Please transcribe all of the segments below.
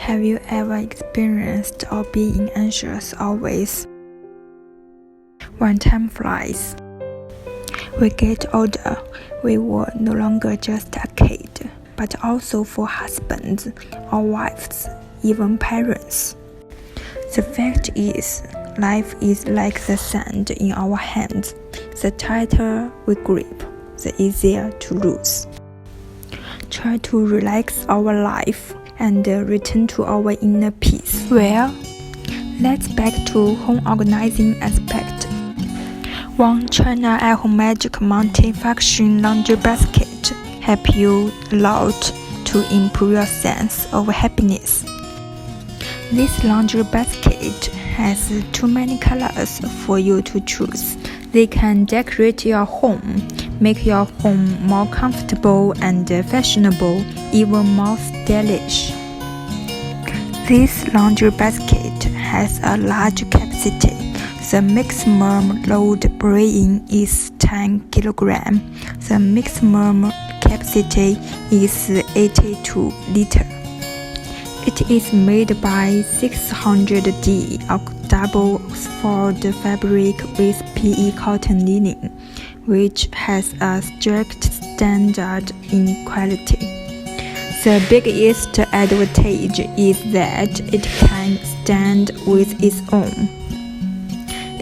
Have you ever experienced or being anxious always? When time flies, we get older, we were no longer just a kid, but also for husbands or wives, even parents. The fact is, life is like the sand in our hands. The tighter we grip, the easier to lose. Try to relax our life and return to our inner peace. Well, let's back to home organizing aspect. One China Ihomagic multifunction laundry basket help you a lot to improve your sense of happiness. This laundry basket has too many colors for you to choose. They can decorate your home, make your home more comfortable and fashionable, even more stylish. This laundry basket has a large capacity. The maximum load bring is 10 kg. The maximum capacity is 82 liters. It is made by 600D of double Oxford fabric with PE cotton linen, which has a strict standard in quality. The biggest advantage is that it can stand with its own.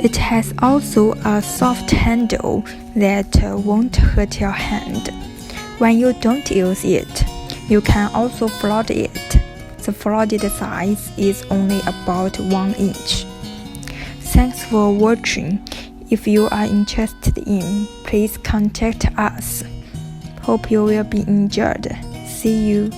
It has also a soft handle that won't hurt your hand. When you don't use it, you can also fold it. The folded size is only about 1 inch. Thanks for watching. If you are interested in, please contact us. Hope you will be enjoyed. See you.